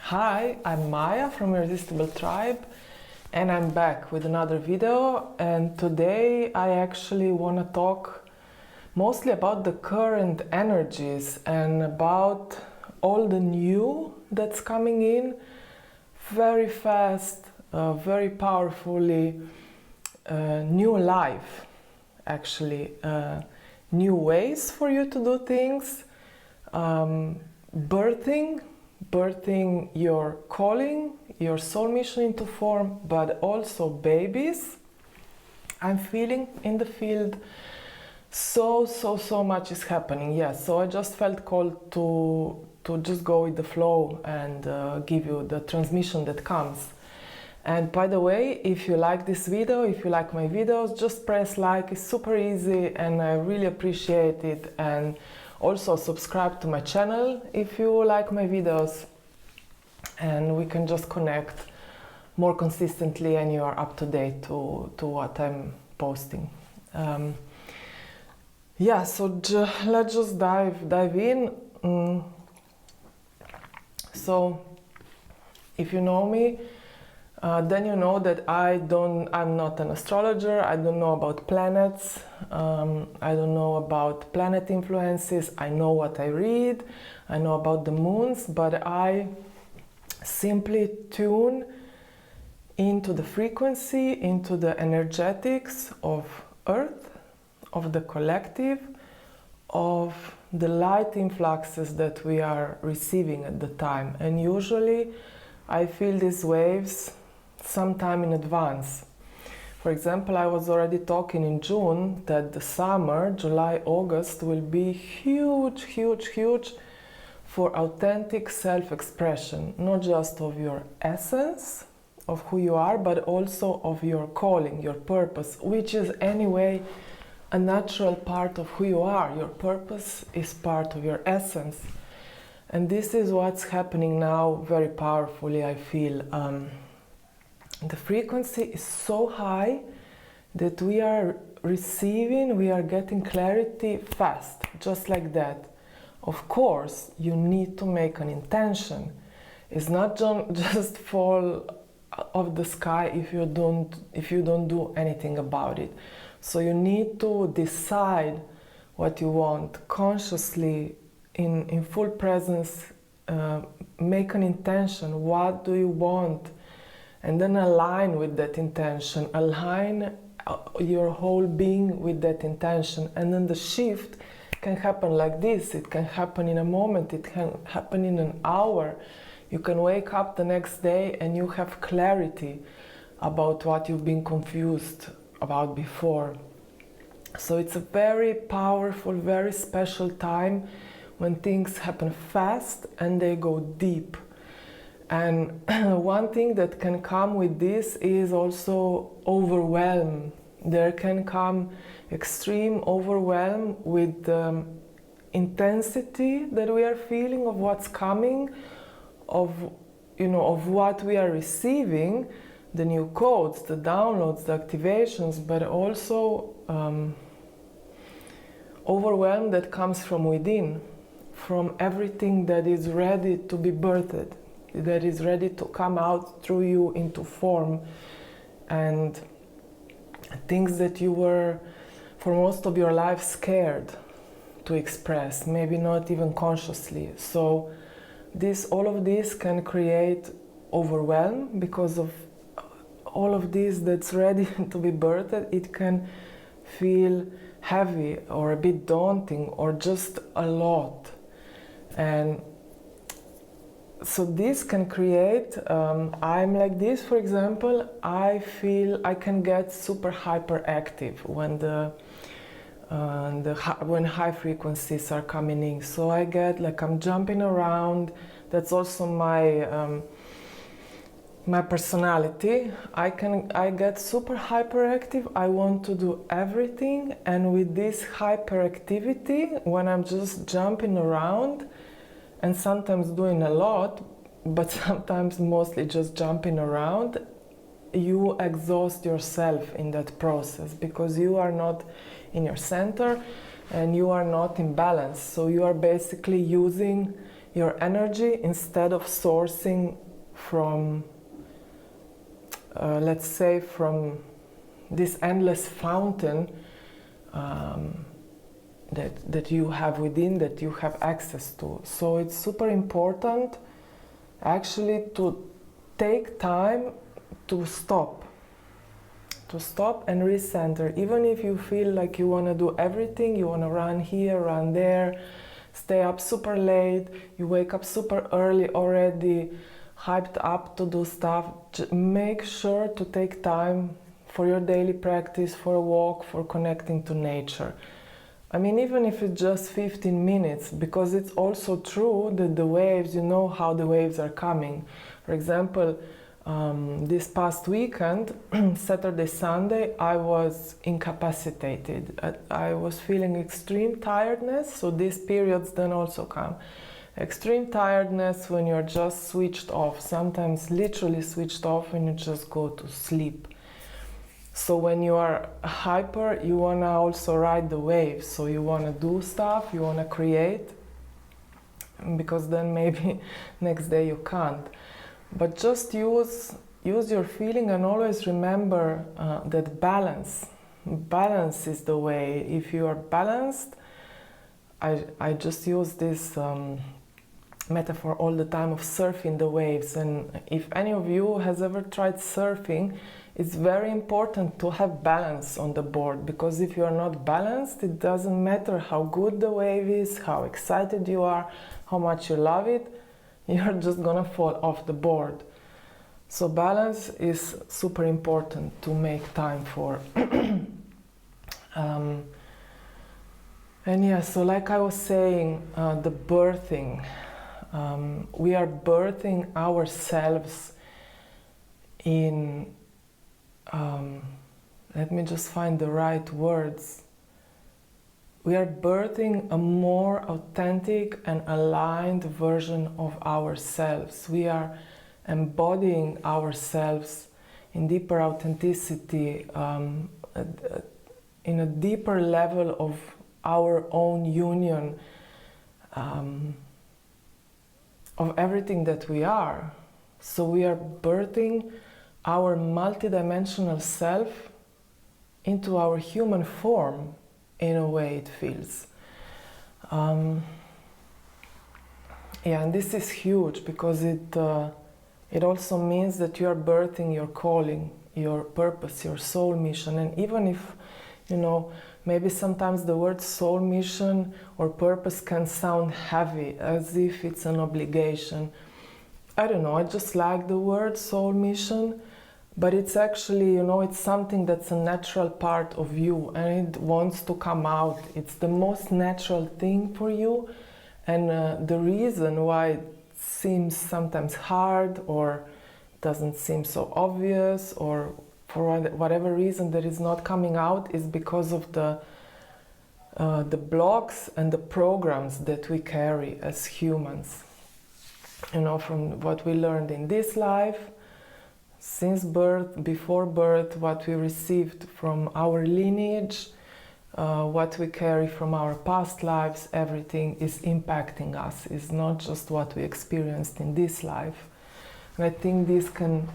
Hi, I'm Maya from Irresistible Tribe, and I'm back with another video. And today I actually want to talk mostly about the current energies and about all the new that's coming in very fast, very powerfully, new life, actually, new ways for you to do things, birthing your calling, your soul mission into form, but also babies. I'm feeling in the field so much is happening. Yes, so I just felt called to just go with the flow and give you the transmission that comes. And by the way, if you like this video, if you like my videos, just press like. It's super easy and I really appreciate it. And also subscribe to my channel if you like my videos, and we can just connect more consistently and you are up to date to what I'm posting. Yeah, so let's just dive in. So if you know me, then you know that I'm not an astrologer. I don't know about planets. I don't know about planet influences. I know what I read. I know about the moons, but I simply tune into the frequency, into the energetics of Earth, of the collective, of the light influxes that we are receiving at the time. And usually I feel these waves sometime in advance. For example, I was already talking in June that the summer, July, August, will be huge for authentic self-expression, not just of your essence, of who you are, but also of your calling, your purpose, which is anyway a natural part of who you are. Your purpose is part of your essence. And this is what's happening now very powerfully, I feel. The frequency is so high that we are getting clarity fast, just like that. Of course, you need to make an intention. It's not just fall off the sky if you don't do anything about it. So you need to decide what you want consciously, in full presence. Make an intention. What do you want? And then align with that intention. Align your whole being with that intention. And then the shift can happen like this. It can happen in a moment. It can happen in an hour. You can wake up the next day and you have clarity about what you've been confused about before. So it's a very powerful, very special time when things happen fast and they go deep. And one thing that can come with this is also overwhelm. There can come extreme overwhelm with the intensity that we are feeling of what's coming, of what we are receiving, the new codes, the downloads, the activations, but also overwhelm that comes from within, from everything that is ready to be birthed, that is ready to come out through you into form, and things that you were for most of your life scared to express, maybe not even consciously. So all of this can create overwhelm because of all of this that's ready to be birthed. It can feel heavy or a bit daunting or just a lot. And so this can create, I'm like this, for example, I feel I can get super hyperactive when high frequencies are coming in. So I get like I'm jumping around. That's also my personality. I get super hyperactive. I want to do everything, and with this hyperactivity, when I'm just jumping around and sometimes doing a lot, but sometimes mostly just jumping around, you exhaust yourself in that process because you are not in your center and you are not in balance. So you are basically using your energy instead of sourcing from, let's say, from this endless fountain that you have within, that you have access to. So it's super important actually to take time to stop and recenter. Even if you feel like you want to do everything, you want to run here, run there, stay up super late, you wake up super early already, hyped up to do stuff, make sure to take time for your daily practice, for a walk, for connecting to nature. I mean, even if it's just 15 minutes, because it's also true that the waves, you know how the waves are coming. For example, this past weekend, Saturday, Sunday, I was incapacitated. I was feeling extreme tiredness, so these periods then also come. Extreme tiredness when you're just switched off, sometimes literally switched off and you just go to sleep. So when you are hyper, you want to also ride the waves. So you want to do stuff, you want to create, because then maybe next day you can't. But just use your feeling, and always remember that balance is the way. If you are balanced, I just use this metaphor all the time of surfing the waves. And if any of you has ever tried surfing, it's very important to have balance on the board, because if you are not balanced, it doesn't matter how good the wave is, how excited you are, how much you love it, you're just gonna fall off the board. So balance is super important to make time for. And yeah, so like I was saying, the birthing, we are birthing ourselves in, let me just find the right words. We are birthing a more authentic and aligned version of ourselves. We are embodying ourselves in deeper authenticity, in a deeper level of our own union, of everything that we are. So we are birthing our multidimensional self into our human form, in a way it feels. Yeah, and this is huge, because it also means that you are birthing your calling, your purpose, your soul mission. And even if, you know, maybe sometimes the word soul mission or purpose can sound heavy, as if it's an obligation. I don't know, I just like the word soul mission, but it's actually, you know, it's something that's a natural part of you and it wants to come out. It's the most natural thing for you, and the reason why it seems sometimes hard or doesn't seem so obvious, or for whatever reason that is not coming out, is because of the blocks and the programs that we carry as humans. You know, from what we learned in this life, since birth, before birth, what we received from our lineage, what we carry from our past lives, everything is impacting us. It's not just what we experienced in this life. And I think this can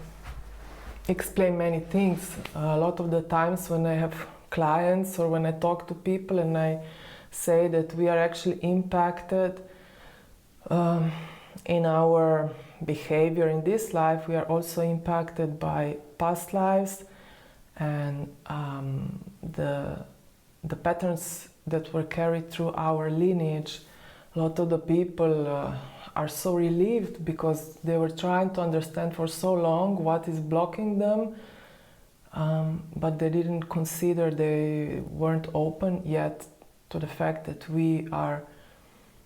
explain many things. A lot of the times when I have clients or when I talk to people and I say that we are actually impacted in our behavior in this life, we are also impacted by past lives and the patterns that were carried through our lineage. A lot of the people are so relieved, because they were trying to understand for so long what is blocking them, but they didn't consider, they weren't open yet to the fact that we are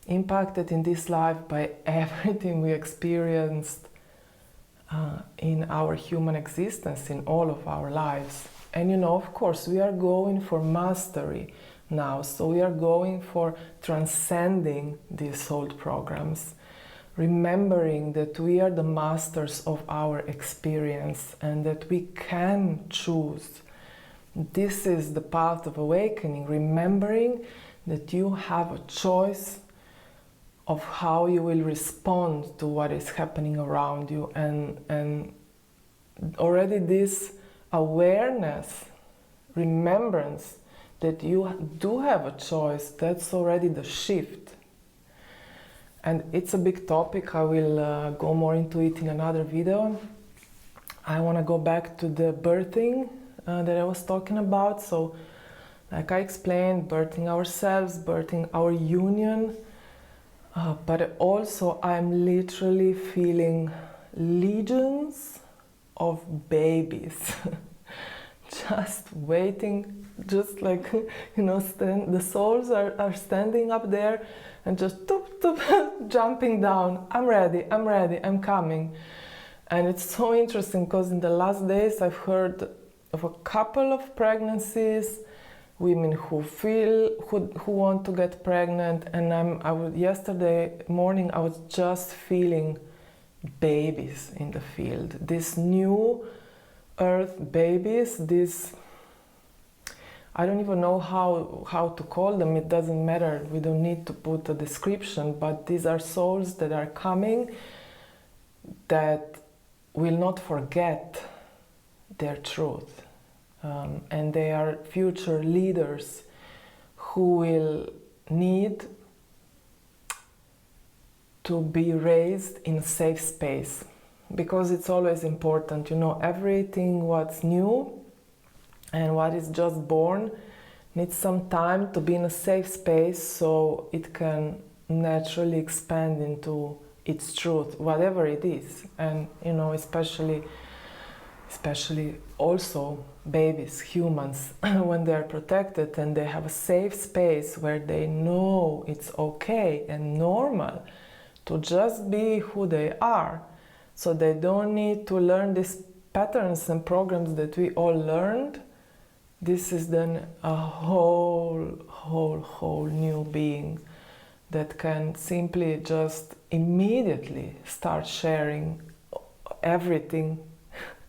impacted in this life by everything we experienced in our human existence, in all of our lives. And you know, of course, we are going for mastery now, so we are going for transcending these old programs, remembering that we are the masters of our experience and that we can choose. This is the path of awakening, remembering that you have a choice of how you will respond to what is happening around you, and already this awareness, remembrance that you do have a choice, that's already the shift. And it's a big topic. I will go more into it in another video. I want to go back to the birthing that I was talking about. So like I explained, birthing ourselves, birthing our union, but also I'm literally feeling legions of babies just waiting, just like, you know, the souls are standing up there and just toop, toop, jumping down. I'm ready, I'm coming. And it's so interesting because in the last days I've heard of a couple of pregnancies, women who want to get pregnant, and yesterday morning I was just feeling babies in the field. This new earth babies, this, I don't even know how to call them, it doesn't matter, we don't need to put a description, but these are souls that are coming that will not forget their truth. And they are future leaders who will need to be raised in a safe space, because it's always important, you know, everything what's new and what is just born needs some time to be in a safe space so it can naturally expand into its truth, whatever it is. And you know, especially also babies, humans, when they are protected and they have a safe space where they know it's okay and normal to just be who they are, so they don't need to learn these patterns and programs that we all learned. This is then a whole new being that can simply just immediately start sharing everything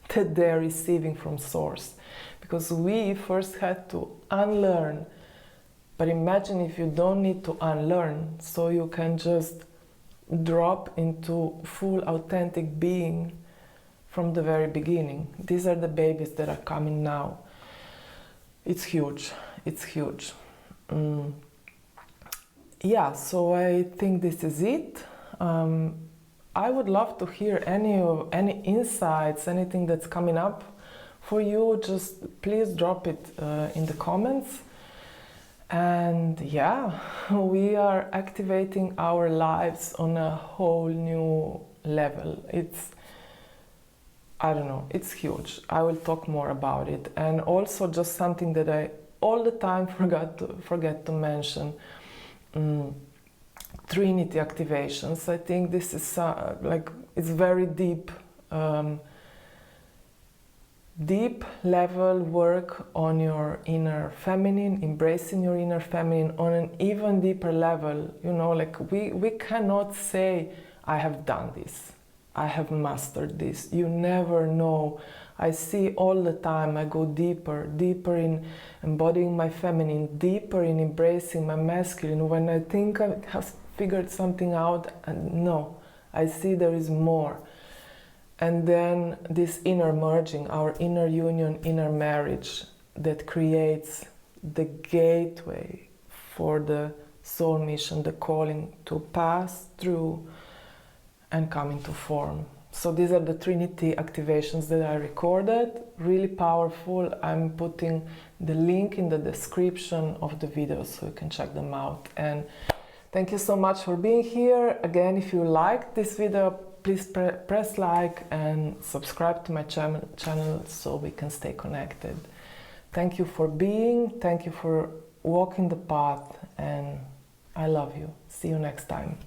that they're receiving from source, because we first had to unlearn. But imagine if you don't need to unlearn, so you can just drop into full authentic being from the very beginning. These are the babies that are coming now. It's huge, it's huge. Yeah, so I think this is it. I would love to hear any insights, anything that's coming up for you. Just please drop it in the comments. And yeah, we are activating our lives on a whole new level. I don't know, it's huge. I will talk more about it. And also just something that I all the time forget to mention, Trinity activations. I think this is it's very deep, deep level work on your inner feminine, embracing your inner feminine on an even deeper level. You know, like we cannot say, I have done this, I have mastered this. You never know. I see all the time, I go deeper in embodying my feminine, deeper in embracing my masculine. When I think I have figured something out, and no, I see there is more. And then this inner merging, our inner union, inner marriage, that creates the gateway for the soul mission, the calling to pass through and come into form. So these are the Trinity activations that I recorded, really powerful. I'm putting the link in the description of the video so you can check them out. And thank you so much for being here. Again, if you liked this video, please press like and subscribe to my channel so we can stay connected. Thank you for being, thank you for walking the path, and I love you. See you next time.